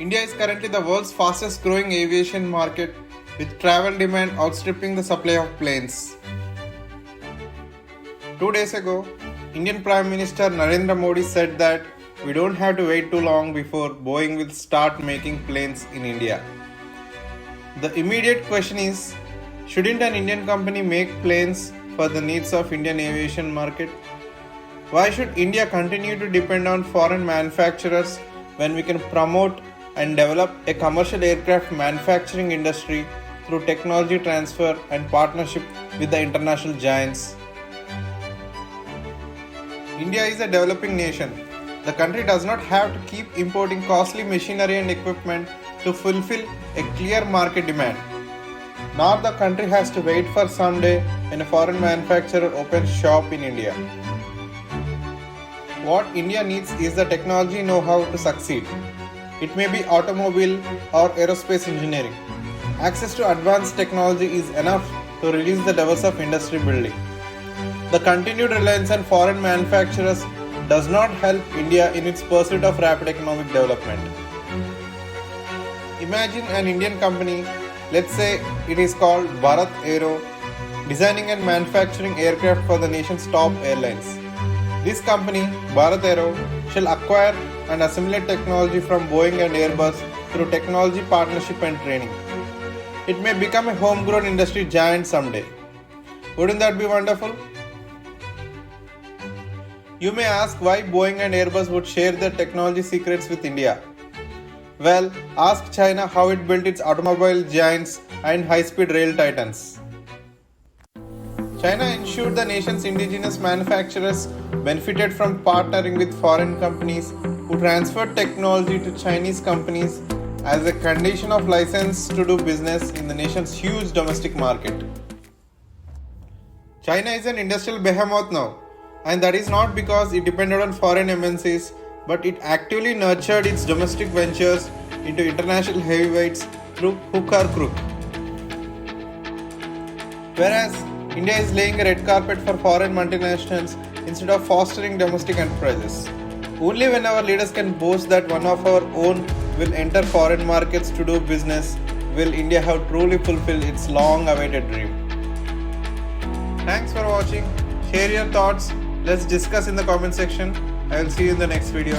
India is currently the world's fastest growing aviation market, with travel demand outstripping the supply of planes. 2 days ago, Indian Prime Minister Narendra Modi said that we don't have to wait too long before Boeing will start making planes in India. The immediate question is, shouldn't an Indian company make planes for the needs of Indian aviation market? Why should India continue to depend on foreign manufacturers when we can promote and develop a commercial aircraft manufacturing industry through technology transfer and partnership with the international giants? India is a developing nation. The country does not have to keep importing costly machinery and equipment to fulfill a clear market demand. Nor the country has to wait for some day when a foreign manufacturer opens shop in India. What India needs is the technology know-how to succeed. It may be automobile or aerospace engineering. Access to advanced technology is enough to reduce the levels of industry building. The continued reliance on foreign manufacturers does not help India in its pursuit of rapid economic development. Imagine an Indian company, let's say it is called Bharat Aero, designing and manufacturing aircraft for the nation's top airlines. This company, Bharat Aero, shall acquire and assimilate technology from Boeing and Airbus through technology partnership and training. It may become a homegrown industry giant someday. Wouldn't that be wonderful? You may ask why Boeing and Airbus would share their technology secrets with India. Well, ask China how it built its automobile giants and high-speed rail titans. China ensured the nation's indigenous manufacturers benefited from partnering with foreign companies who transferred technology to Chinese companies as a condition of license to do business in the nation's huge domestic market. China is an industrial behemoth now, and that is not because it depended on foreign MNCs, but it actively nurtured its domestic ventures into international heavyweights through hook or crook. Whereas India is laying a red carpet for foreign multinationals instead of fostering domestic enterprises. Only when our leaders can boast that one of our own will enter foreign markets to do business will India have truly fulfilled its long-awaited dream. Thanks for watching. Share your thoughts. Let's discuss in the comment section. I will see you in the next video.